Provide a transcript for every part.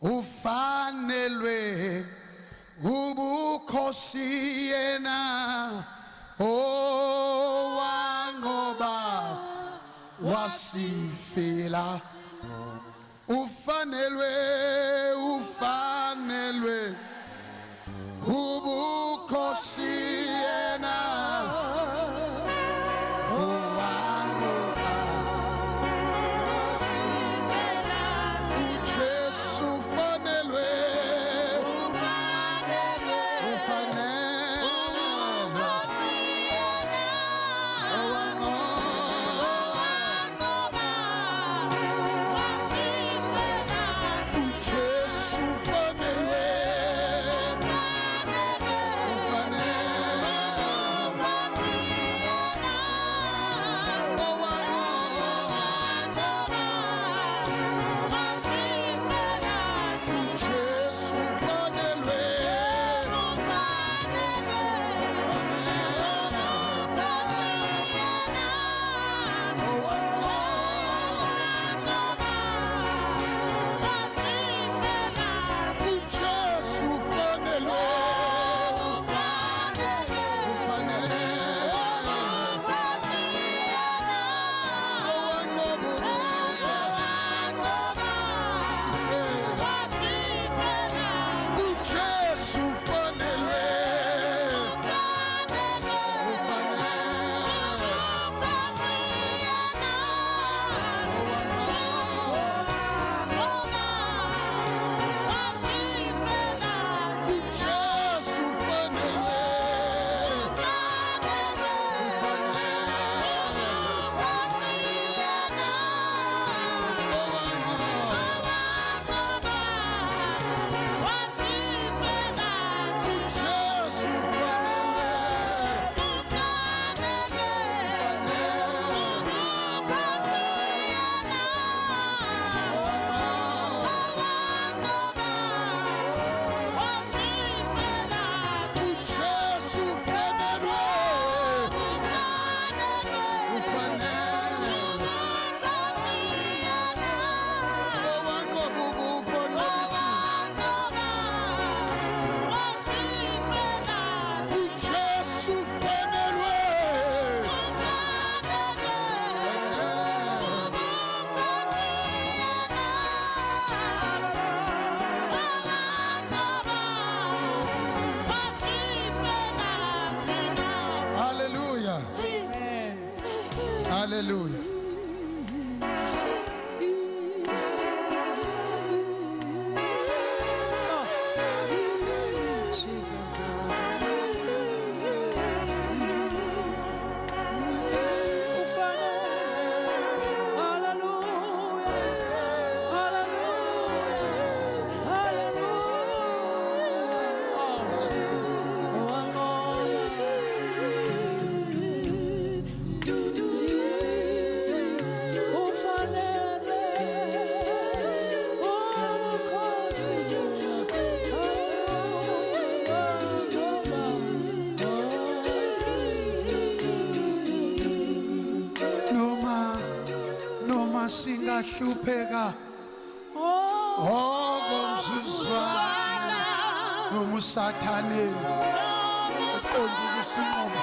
ufanelwe ubukhosi yena owanqoba wasifela ufanelwe ubukhosi yena Hallelujah. Singahlupheka ngomzuzwana noma usathane uqonda ukusinqoba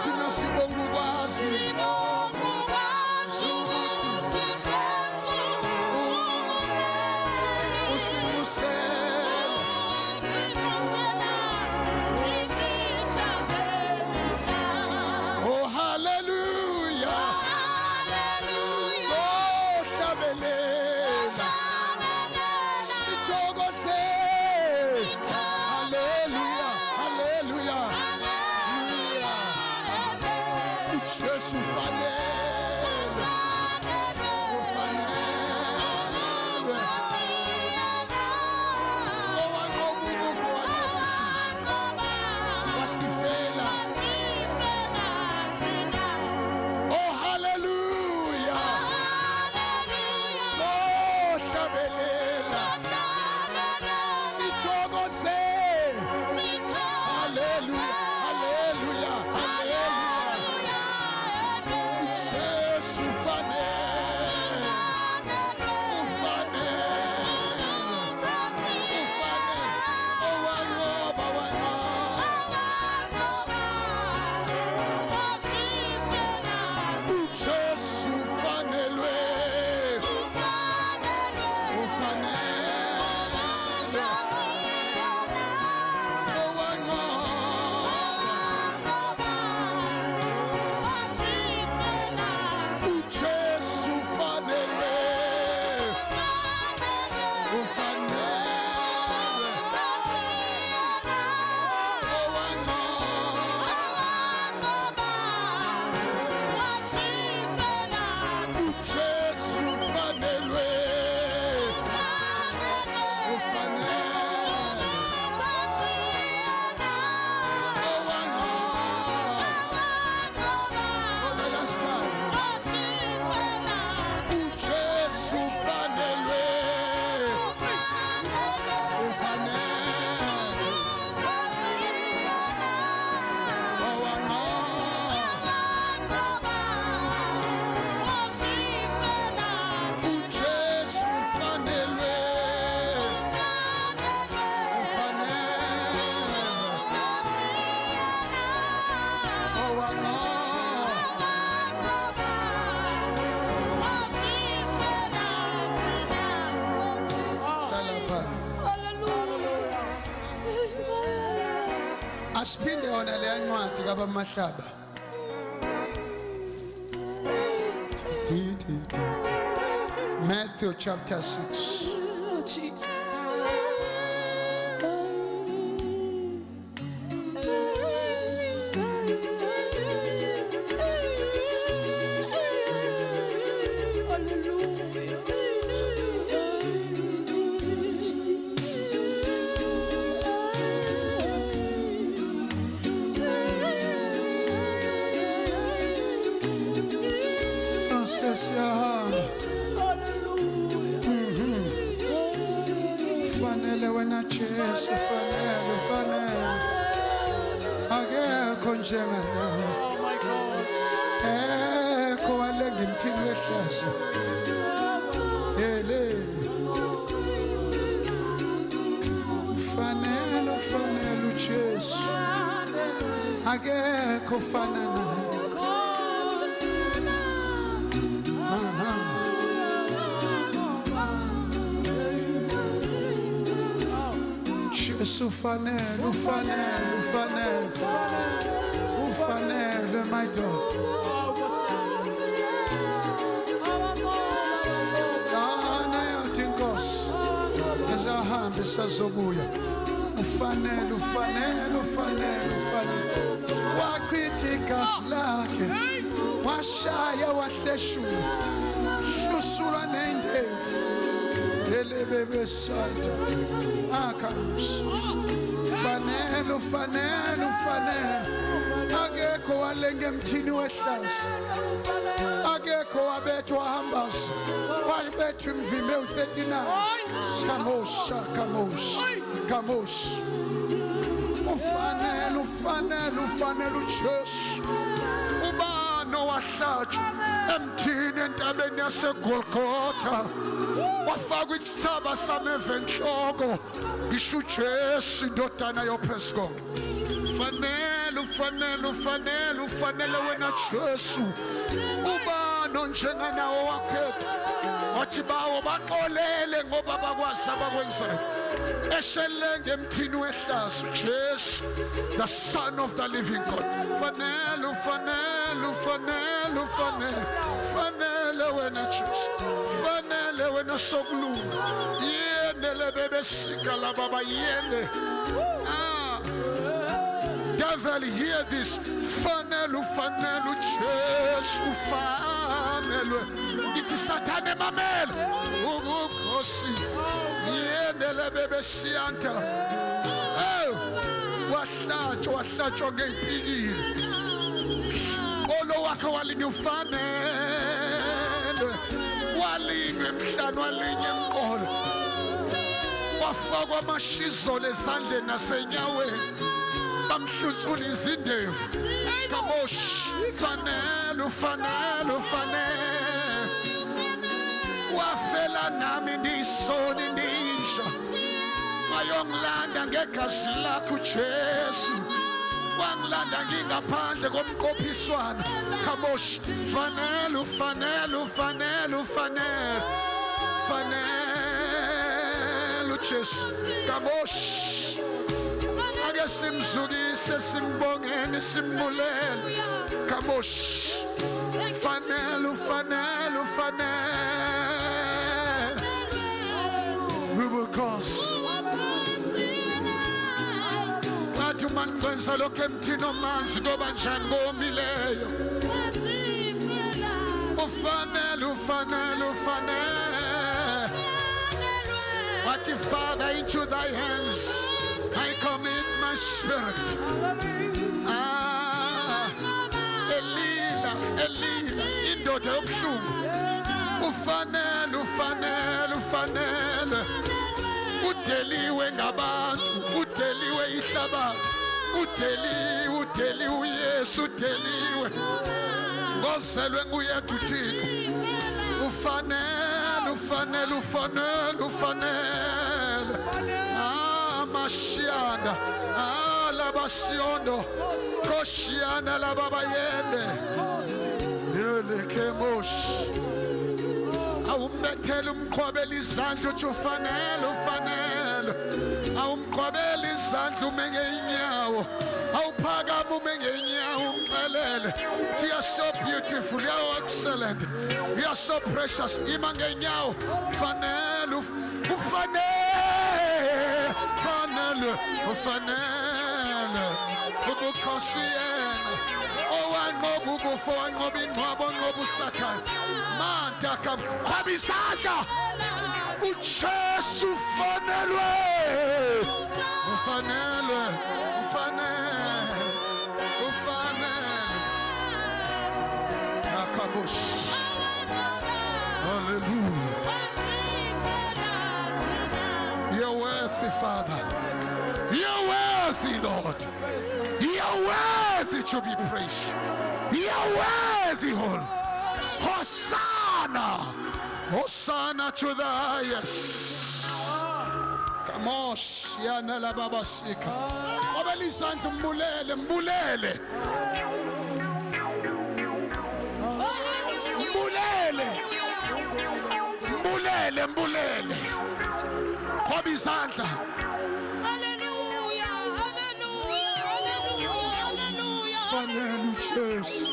thina sibonga ukwazi Asiphinde yona le yancwadi kaBamahlaba. Matthew chapter 6. Oh, Jesus. Fanele wena Jesu fanele akekho njengana ekho wale ngimthini wehlazo ele fanele uJesu akekho fana naye. Ufanele my dog. Ana yathi Nkosi ezahambe sazobuya. Ufanele wachitha igazi lakhe washaya wahleshula hlusula nendevu elebebe satha akamusi. Fanele akekho walenge emthini wehlazo akekho wabethwa wahambaza wabethwa imvimbe u39 kamosh ufanele uJesu ubano wahlatshwa emthini entabeni yaseGolgotha wafakwa isithaba sameva enhloko ngisho uJesu indodana yoPhesco. Ufanele wena Jesu ubano njenganawo wakhetha wathi bawo baxolele ngoba bakwazi abakwenzayo eshelenge emthini wehlazo Jesu the Son of the living God. Fanele wena Jesu fanele wena sokulunga yene bebe sika la baba yene. Devil, hear this. Fanelu Jesu fanelu. It is Satane mamel. Ugukosi. Yendele bebe sianta. Oh, washacho ngempikile. Olo wakhe walinye ufanele. Walinye emhlanu walinye emqolo. Wafakwa amashizo lezandleni nasenyaweni. Bamhluthula izindevu kamosh fanele wafela nami ndisoni ndisha wayongilanda ngegazi lakho Jesu wangilanda ngingaphandle komqophiswana kamosh fanele Jesu kamosh ake simzukise simbongeni simbulele kamosh fanele we will cause wathi mangenza lokho emthini omanzi ngoba njani ngomileyo ufanele wathi Father into thy hands I commit my spirit. Elida, indoda yobuhlungu. Ufanele. Udeliwe ngabantu, udeliwe ihlabathi. Udeliwe uYesu, udeliwe. Ngozelwe nguyedwa uThixo. Ufanele. Mashianda alabasiondo koshiana la baba yende yele kemosh awumbethela umqhwabela izandla uthi ufanele awumqobela izandla ume ngeenyawo, awuphakama ume ngeenyawo umxelele. You are so beautiful, you are excellent, you are so precious. Ima ngeenyawo, ufanele, ufanele ubukhosi yena owanqoba ubufo, wanqoba ingcwabo, wanqoba usathane. Manda qhwaba izandla, uJesu ufanelwe, ufanelwe, ufanelwe, ufanelwe. Yakabush. Hallelujah. You're worthy, Father. You're worthy, Lord. You're worthy to be praised. You're worthy, Lord. Hosanna. Hosanna to the highest. Kamosh yana la baba sika. Obelizandla mbulele, mbulele. Mbulele. Mbulele, mbulele. Obizandla. Ufanele uJesu,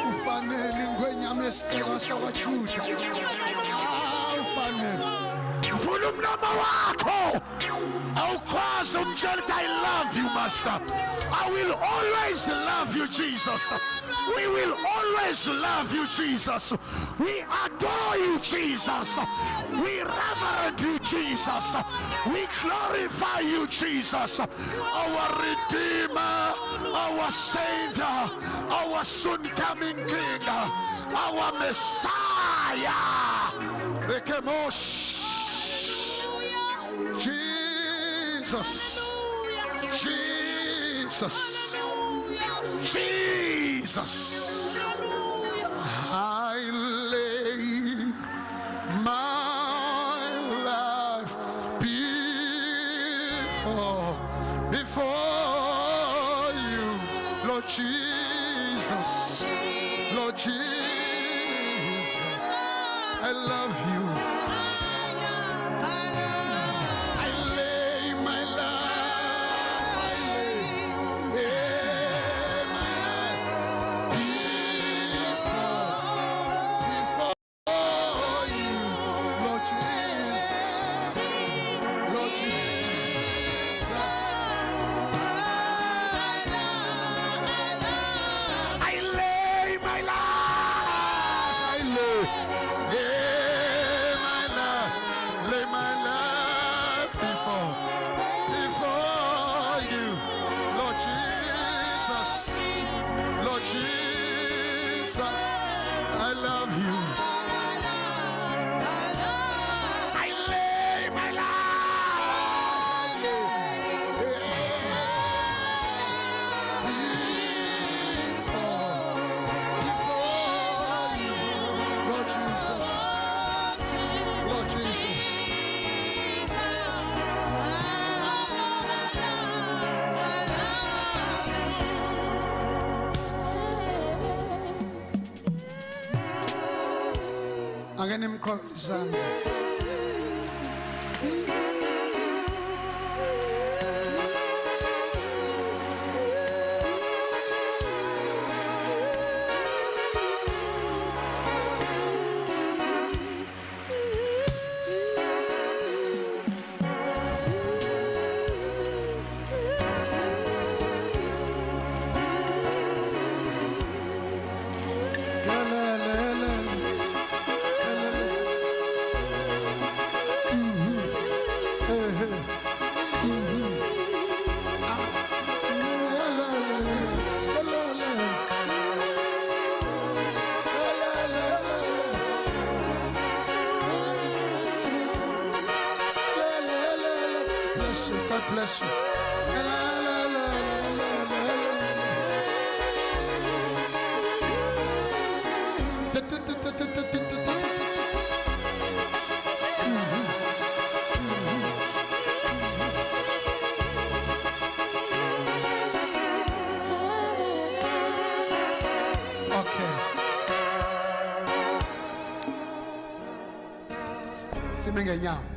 ufanele ingwenyama esiteka sakwaJuda. Ufanele. Vula umlomo wakho, awukwazi umtshela ukuthi I love you, Master. I will always love you, Jesus. We will always love you, Jesus. We adore you, Jesus. We reverence you, Jesus. We glorify you, Jesus. Our Redeemer, our Savior, our soon-coming King, our Messiah. Jesus. Jesus. Jesus. I lay my life before you, Lord Jesus. Lord Jesus, I love you. Angene mqhawulizana. God bless you. Okay. Simenge nyao.